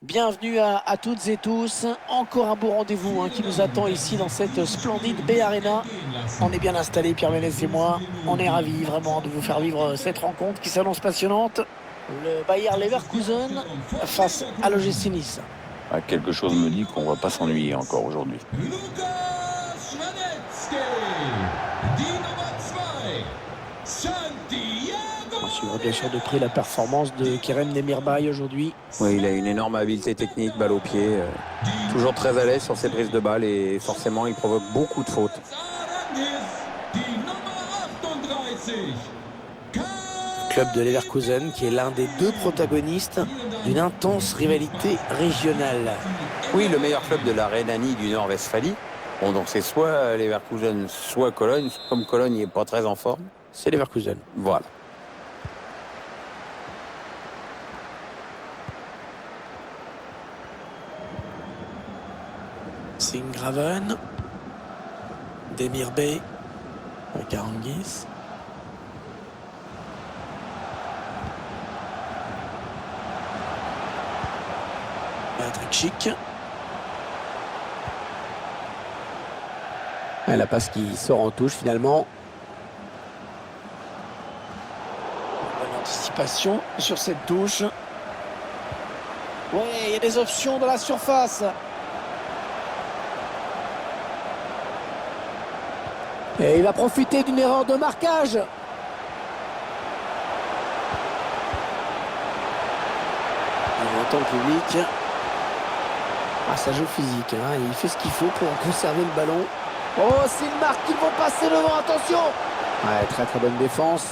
Bienvenue à toutes et tous. Encore un beau rendez-vous qui nous attend ici dans cette splendide Bay Arena. On est bien installés, Pierre Ménès et moi. On est ravis vraiment de vous faire vivre cette rencontre qui s'annonce passionnante. Le Bayer Leverkusen face à l'OGC Nice. Quelque chose me dit qu'on va pas s'ennuyer encore aujourd'hui. On suivra bien sûr de près la performance de Kerem Demirbay aujourd'hui. Oui, il a une énorme habileté technique, balle au pied. Toujours très à l'aise sur ses prises de balles et forcément il provoque beaucoup de fautes. Club de Leverkusen qui est l'un des deux protagonistes d'une intense rivalité régionale. Oui, le meilleur club de la Rhénanie du Nord-Westphalie. Bon, donc c'est soit Leverkusen, soit Cologne. Comme Cologne n'est pas très en forme, c'est Leverkusen. Voilà. Singraven, Demirbay, Karangis. Patrick Schick. Et la passe qui sort en touche finalement. Bonne anticipation sur cette touche. Oui, il y a des options dans la surface. Et il va profiter d'une erreur de marquage. Il entend le public. Ah, ça joue physique. Il fait ce qu'il faut pour conserver le ballon. Oh, c'est une marque qu'ils vont passer devant. Attention. Ouais, très très bonne défense.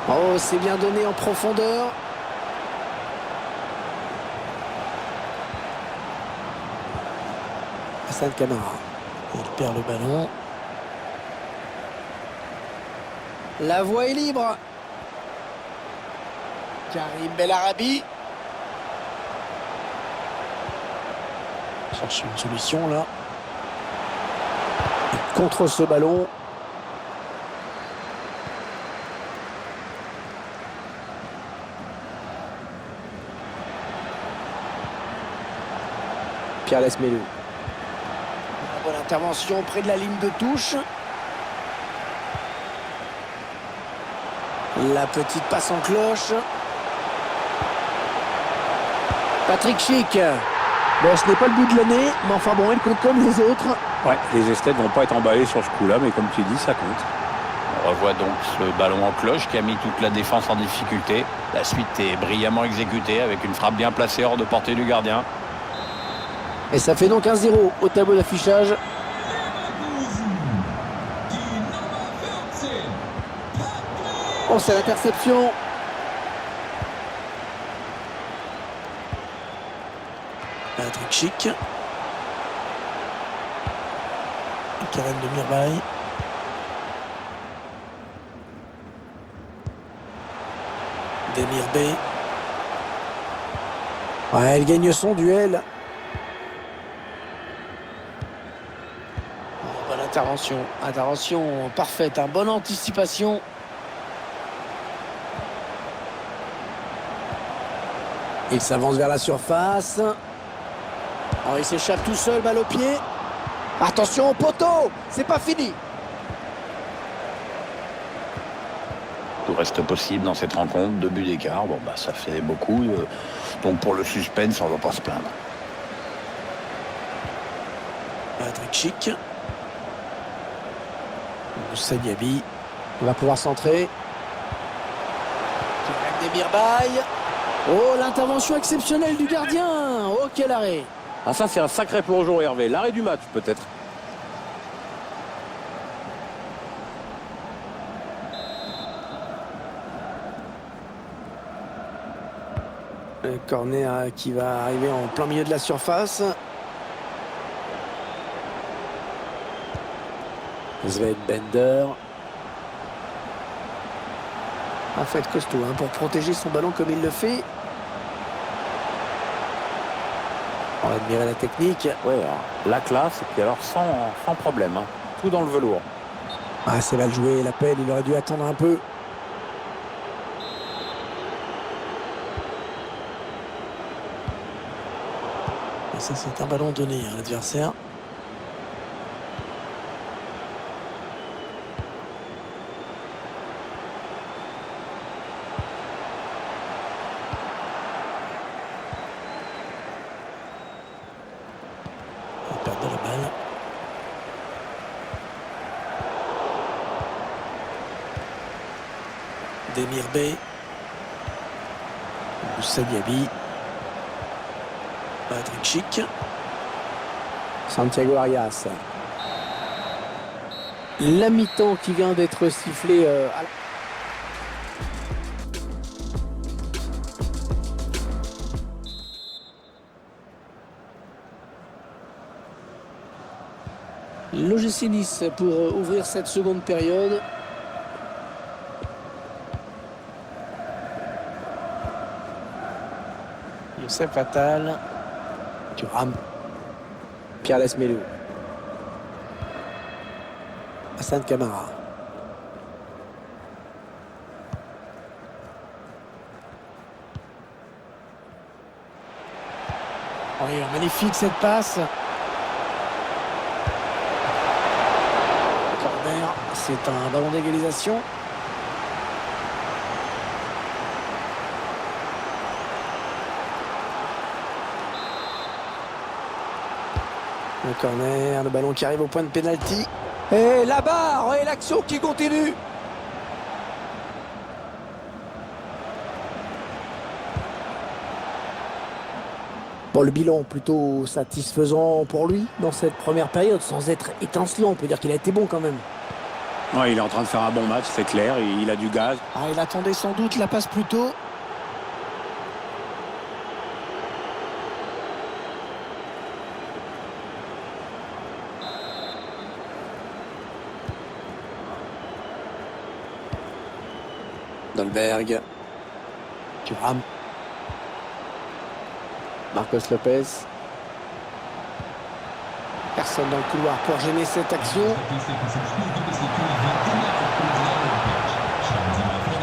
Oh, c'est bien donné en profondeur. Hassan Camara. Il perd le ballon. La voie est libre. Karim Bellarabi. Cherche une solution là. Et contre ce ballon. Pierre Lesmelou. Bonne intervention près de la ligne de touche. La petite passe en cloche. Patrick Schick. Bon, ce n'est pas le but de l'année, mais enfin bon, il compte comme les autres. Ouais, les esthètes vont pas être emballés sur ce coup-là, mais comme tu dis, ça compte. On revoit donc ce ballon en cloche qui a mis toute la défense en difficulté. La suite est brillamment exécutée avec une frappe bien placée hors de portée du gardien. Et ça fait donc 1-0 au tableau d'affichage. Oh, c'est l'interception. Patrick Schick. Kerem Demirbay. Demirbay. Ouais, elle gagne son duel. Bonne intervention. Intervention parfaite. Bonne anticipation. Il s'avance vers la surface. Oh, il s'échappe tout seul, balle au pied. Attention au poteau, c'est pas fini. Tout reste possible dans cette rencontre, 2 buts d'écart. Bon, ça fait beaucoup. Donc pour le suspense, on va pas se plaindre. Patrick Schick. Moussa Diaby. On va pouvoir centrer. Kerem Demirbay. Oh, l'intervention exceptionnelle du gardien. Oh, quel arrêt. Ah, ça c'est un sacré plongeon, Hervé. L'arrêt du match peut-être. Le corner qui va arriver en plein milieu de la surface. Sven Bender. En fait, costaud pour protéger son ballon comme il le fait. On va admirer la technique. Ouais, la classe, et puis alors sans problème. Tout dans le velours. Ah, c'est mal joué, l'appel, il aurait dû attendre un peu. Ça, c'est un ballon donné à l'adversaire. Il perd de la balle. Demir Bey. Moussa Diaby. Patrick Schick. Santiago Arias. La mi-temps qui vient d'être sifflée l'OGC Nice pour ouvrir cette seconde période. Youssef Attal. Thuram. Pierre Lesmelou. Hassan Camara. Oui, magnifique cette passe. Corner, c'est un ballon d'égalisation. Le corner, le ballon qui arrive au point de pénalty. Et la barre, et l'action qui continue. Bon, le bilan plutôt satisfaisant pour lui dans cette première période, sans être étincelant. On peut dire qu'il a été bon quand même. Ouais, il est en train de faire un bon match, c'est clair. Il a du gaz. Ah, il attendait sans doute la passe plus tôt. Dolberg. Thuram. Marcos Lopez. Personne dans le couloir pour gêner cette action.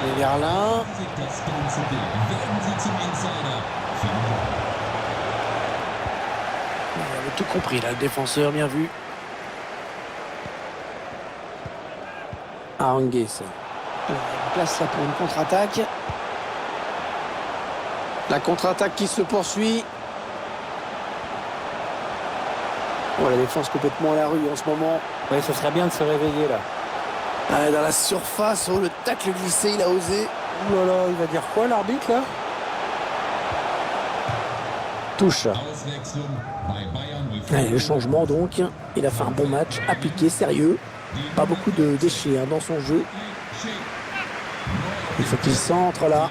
Et Verlin. Il avait tout compris là, le défenseur, bien vu. Arangues. Place là pour une contre-attaque. La contre-attaque qui se poursuit. Oh, la défense complètement à la rue en ce moment. Oui, ce serait bien de se réveiller là. Ah, dans la surface, oh, le tacle glissé, il a osé. Ouh là là, il va dire quoi l'arbitre là? Touche. Allez, le changement donc. Il a fait un bon match, appliqué, sérieux. Pas beaucoup de déchets dans son jeu. Il faut qu'il centre là.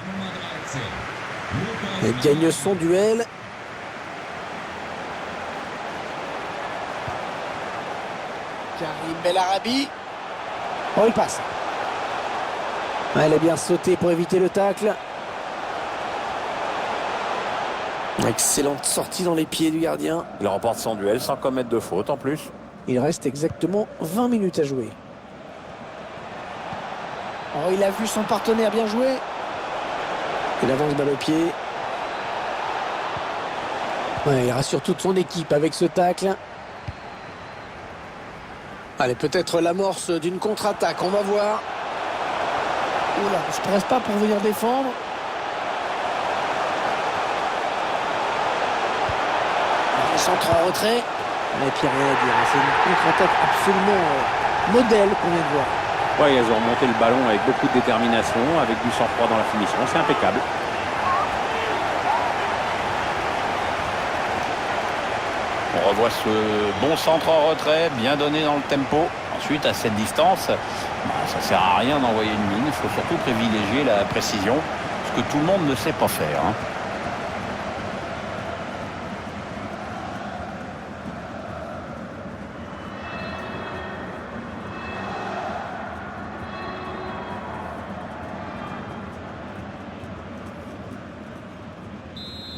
Il gagne son duel. Karim Bellarabi. Oh, il passe. Elle a bien sauté pour éviter le tacle. Excellente sortie dans les pieds du gardien. Il remporte son duel sans commettre de faute en plus. Il reste exactement 20 minutes à jouer. Oh, il a vu son partenaire bien jouer. Il avance balle au pied. Ouais, il rassure toute son équipe avec ce tacle. Allez, peut-être l'amorce d'une contre-attaque, on va voir. Oula, on ne se presse pas pour venir défendre. Le centre en retrait. Et puis rien à dire, c'est une contre-attaque absolument modèle qu'on vient de voir. Ouais, ils ont remonté le ballon avec beaucoup de détermination, avec du sang-froid dans la finition, c'est impeccable. On revoit ce bon centre en retrait, bien donné dans le tempo. Ensuite, à cette distance, ça ne sert à rien d'envoyer une mine. Il faut surtout privilégier la précision, ce que tout le monde ne sait pas faire.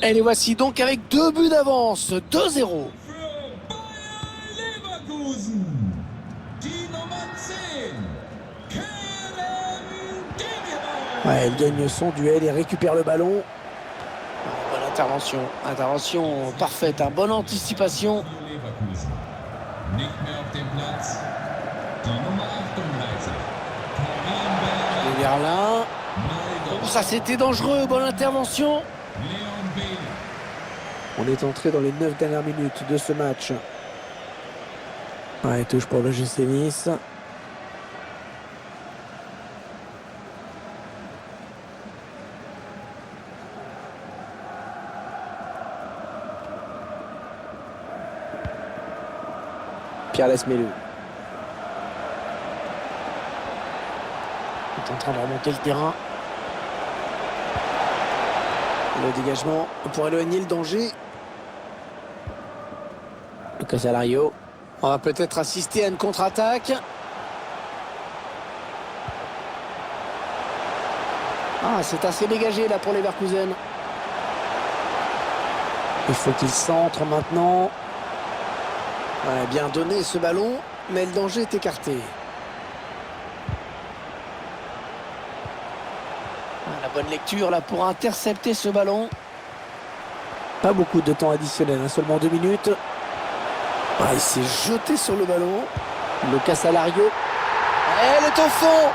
Et les voici donc avec 2 buts d'avance, 2-0. Ouais, elle gagne son duel et récupère le ballon. Voilà Intervention parfaite, bonne anticipation. Verlin. Oh, ça c'était dangereux, bonne intervention. On est entré dans les 9 dernières minutes de ce match. Ouais, touche pour le GC Nice. Pierre Lesmelou. Il est en train de remonter le terrain. Le dégagement pour éloigner le danger. Lucas Alario. On va peut-être assister à une contre-attaque. Ah, c'est assez dégagé là pour les Leverkusen. Il faut qu'il centre maintenant. Voilà, bien donné ce ballon, mais le danger est écarté. La bonne lecture là pour intercepter ce ballon. Pas beaucoup de temps additionnel, hein, seulement 2 minutes. Ah, il s'est jeté sur le ballon. Lucas Alario. Elle est au fond.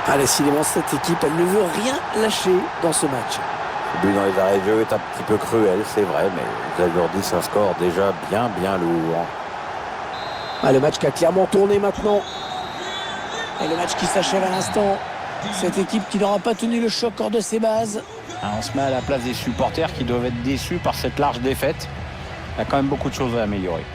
Ah, décidément, cette équipe, elle ne veut rien lâcher dans ce match. Le but dans les arrêts de jeu est un petit peu cruel, c'est vrai, mais vous alourdissez un score déjà bien lourd. Ah, le match qui a clairement tourné maintenant. Et le match qui s'achève à l'instant. Cette équipe qui n'aura pas tenu le choc hors de ses bases. On se met à la place des supporters qui doivent être déçus par cette large défaite. Il y a quand même beaucoup de choses à améliorer.